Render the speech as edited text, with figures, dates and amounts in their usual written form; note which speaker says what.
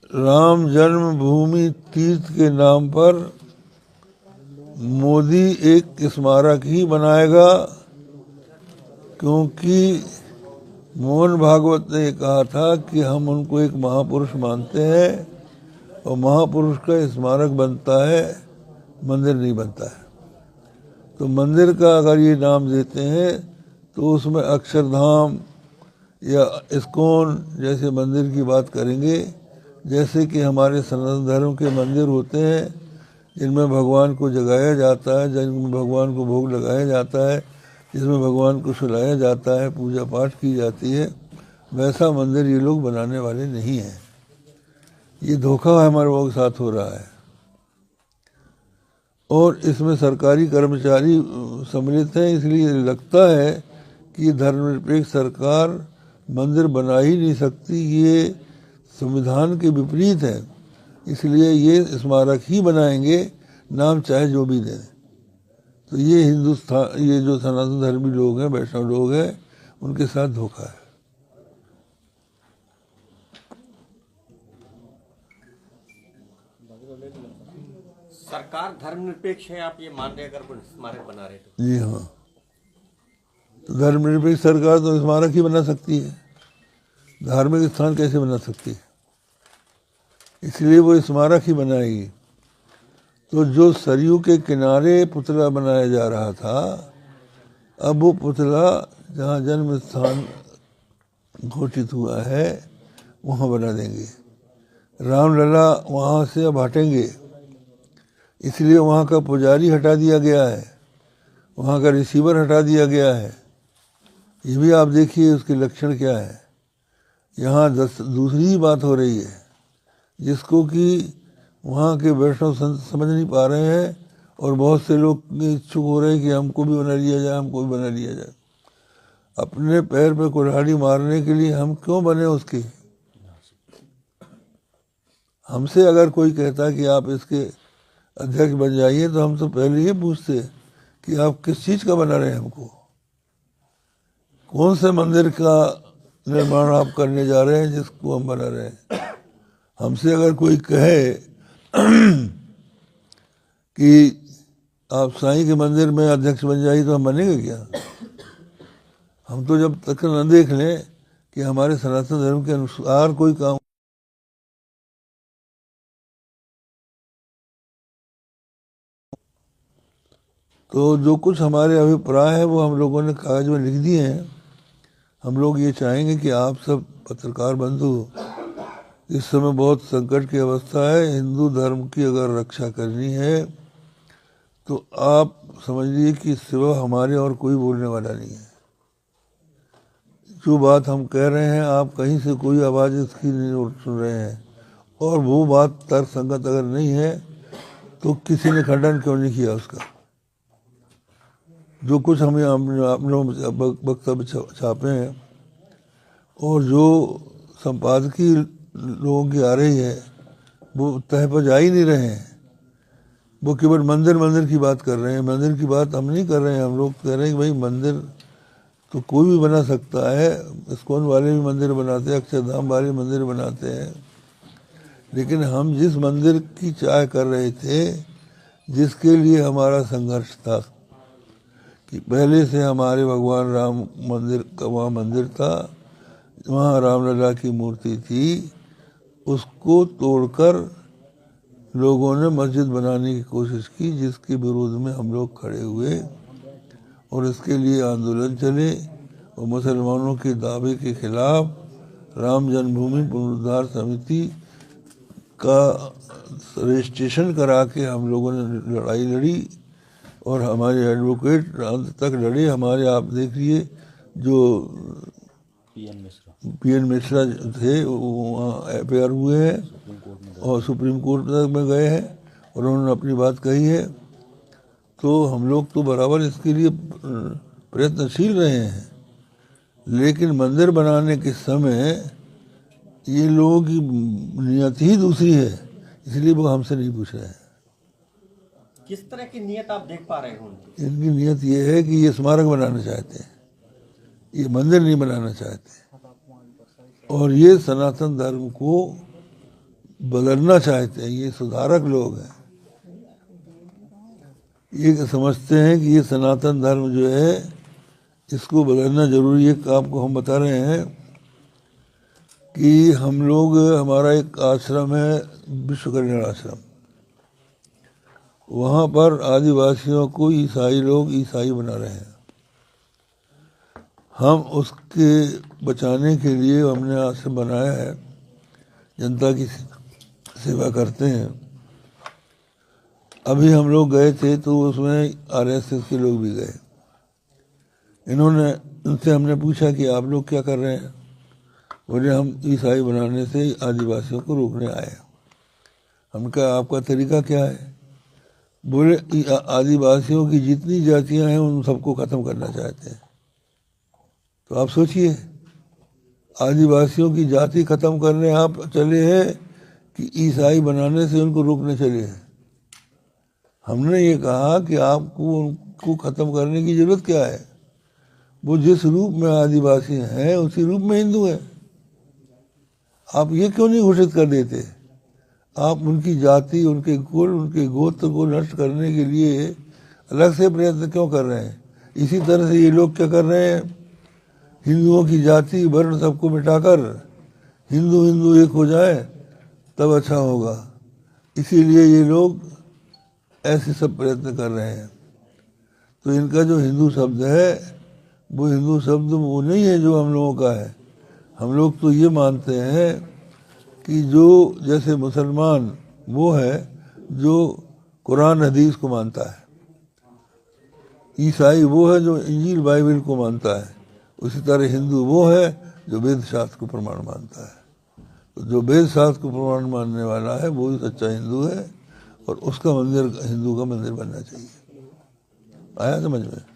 Speaker 1: राम जन्मभूमि तीर्थ के नाम पर मोदी एक स्मारक ही बनाएगा, क्योंकि मोहन भागवत ने कहा था कि हम उनको एक महापुरुष मानते हैं और महापुरुष का स्मारक बनता है, मंदिर नहीं बनता है। तो मंदिर का अगर ये नाम देते हैं तो उसमें अक्षरधाम या इस्कॉन जैसे मंदिर की बात करेंगे, जैसे कि हमारे सनातन धर्म के मंदिर होते हैं जिनमें भगवान को जगाया जाता है, जिनमें भगवान को भोग लगाया जाता है, जिसमें भगवान को सुलाया जाता है, पूजा पाठ की जाती है, वैसा मंदिर ये लोग बनाने वाले नहीं हैं। ये धोखा हमारे लोगों के साथ हो रहा है और इसमें सरकारी कर्मचारी सम्मिलित हैं, इसलिए लगता है कि धर्मनिरपेक्ष सरकार मंदिर बना ही नहीं सकती, ये संविधान के विपरीत है, इसलिए ये स्मारक ही बनाएंगे, नाम चाहे जो भी दें। तो ये हिंदुस्तान, ये जो सनातन धर्मी लोग हैं, वैष्णव लोग हैं, उनके साथ धोखा है।
Speaker 2: सरकार धर्मनिरपेक्ष है, आप ये मान रहे अगर कोई स्मारक बना रहे तो?
Speaker 1: जी हाँ, तो धर्मनिरपेक्ष सरकार तो स्मारक ही बना सकती है, धार्मिक स्थान कैसे बना सकती है? इसलिए वो स्मारक ही बनाएगी। तो जो सरयू के किनारे पुतला बनाया जा रहा था, अब वो पुतला जहाँ जन्म स्थान घोषित हुआ है वहाँ बना देंगे। रामलला वहाँ से अब हटेंगे, इसलिए वहाँ का पुजारी हटा दिया गया है, वहाँ का रिसीवर हटा दिया गया है। ये भी आप देखिए उसके लक्षण क्या है। यहाँ दूसरी बात हो रही है जिसको कि वहाँ के वैष्णव समझ नहीं पा रहे हैं और बहुत से लोग इच्छुक हो रहे हैं कि हमको भी बना लिया जाए, हमको भी बना लिया जाए। अपने पैर पे कुल्हाड़ी मारने के लिए हम क्यों बने उसके? हमसे अगर कोई कहता कि आप इसके अध्यक्ष बन जाइए तो हम तो पहले ही पूछते कि आप किस चीज़ का बना रहे हैं, हमको कौन से मंदिर का निर्माण आप करने जा रहे हैं जिसको हम बना रहे हैं। हमसे अगर कोई कहे कि आप साईं के मंदिर में अध्यक्ष बन जाइए तो हम बनेंगे क्या? हम तो जब तक न देख लें कि हमारे सनातन धर्म के अनुसार कोई काम, तो जो कुछ हमारे अभिप्राय है वो हम लोगों ने कागज में लिख दिए हैं। हम लोग ये चाहेंगे कि आप सब पत्रकार बंधु, इस समय बहुत संकट की अवस्था है, हिंदू धर्म की अगर रक्षा करनी है तो आप समझिए कि सिवा हमारे और कोई बोलने वाला नहीं है। जो बात हम कह रहे हैं आप कहीं से कोई आवाज़ इसकी नहीं सुन रहे हैं, और वो बात तर्कसंगत अगर नहीं है तो किसी ने खंडन क्यों नहीं किया उसका? जो कुछ हमें अपने वक्तव्य छापे हैं और जो संपादकीय लोगों की आ रही है वो तह पर जा ही नहीं रहे हैं। वो केवल मंदिर की बात कर रहे हैं। मंदिर की बात हम नहीं कर रहे हैं, हम लोग कह रहे हैं कि भाई मंदिर तो कोई भी बना सकता है, इस्कॉन वाले भी मंदिर बनाते हैं, अक्षरधाम वाले मंदिर बनाते हैं, लेकिन हम जिस मंदिर की चाह कर रहे थे, जिसके लिए हमारा संघर्ष था कि पहले से हमारे भगवान राम मंदिर का वहाँ मंदिर था, वहाँ रामलला की मूर्ति थी, उसको तोड़कर लोगों ने मस्जिद बनाने की कोशिश की, जिसके विरोध में हम लोग खड़े हुए और इसके लिए आंदोलन चले और मुसलमानों के दावे के खिलाफ राम जन्मभूमि पुनरुद्धार समिति का रजिस्ट्रेशन करा के हम लोगों ने लड़ाई लड़ी और हमारे एडवोकेट अंत तक लड़े। हमारे आप देखिए जो पीएन मिश्रा थे वो वहाँ एफआईआर हुए हैं और सुप्रीम कोर्ट तक में गए हैं और उन्होंने अपनी बात कही है। तो हम लोग तो बराबर इसके लिए प्रयत्नशील रहे हैं, लेकिन मंदिर बनाने के समय ये लोगों की नियत ही दूसरी है, इसलिए वो हमसे नहीं पूछ रहे हैं।
Speaker 2: किस तरह की नियत आप देख पा रहे हो?
Speaker 1: इनकी नियत ये है कि ये स्मारक बनाना चाहते हैं, ये मंदिर नहीं बनाना चाहते, और ये सनातन धर्म को बदलना चाहते हैं, ये सुधारक लोग हैं, ये समझते हैं कि ये सनातन धर्म जो है इसको बदलना जरूरी है। आपको हम बता रहे हैं कि हम लोग, हमारा एक आश्रम है विश्व कल्याण आश्रम, वहाँ पर आदिवासियों को ईसाई लोग ईसाई बना रहे हैं। हम उसके बचाने के लिए हमने आश्रम बनाया है, जनता की सेवा करते हैं। अभी हम लोग गए थे तो उसमें आरएसएस के लोग भी गए। उनसे हमने पूछा कि आप लोग क्या कर रहे हैं? बोले हम ईसाई बनाने से आदिवासियों को रोकने आए। हमने कहा आपका तरीका क्या है? बोले आदिवासियों की जितनी जातियां हैं उन सबको ख़त्म करना चाहते हैं। तो आप सोचिए, आदिवासियों की जाति ख़त्म करने आप चले हैं कि ईसाई बनाने से उनको रोकने चले हैं? हमने ये कहा कि आपको उनको ख़त्म करने की ज़रूरत क्या है? वो जिस रूप में आदिवासी हैं उसी रूप में हिंदू हैं। आप ये क्यों नहीं घोषित कर देते? आप उनकी जाति, उनके कुल, उनके गोत्र को नष्ट करने के लिए अलग से प्रयत्न क्यों कर रहे हैं? इसी तरह से ये लोग क्या कर रहे हैं, हिंदुओं की जाति वर्ण सबको मिटाकर हिंदू हिंदू एक हो जाए तब अच्छा होगा। इसीलिए ये लोग ऐसे सब प्रयत्न कर रहे हैं। तो इनका जो हिंदू शब्द है वो हिंदू शब्द वो नहीं है जो हम लोगों का है। हम लोग तो ये मानते हैं कि जो जैसे मुसलमान वो है जो कुरान हदीस को मानता है, ईसाई वो है जो इंजील बाइबल को मानता है, उसी तरह हिंदू वो है जो वेद शास्त्र को प्रमाण मानता है। तो जो वेद शास्त्र को प्रमाण मानने वाला है वो ही सच्चा हिंदू है, और उसका मंदिर हिंदू का मंदिर बनना चाहिए। आया समझ में?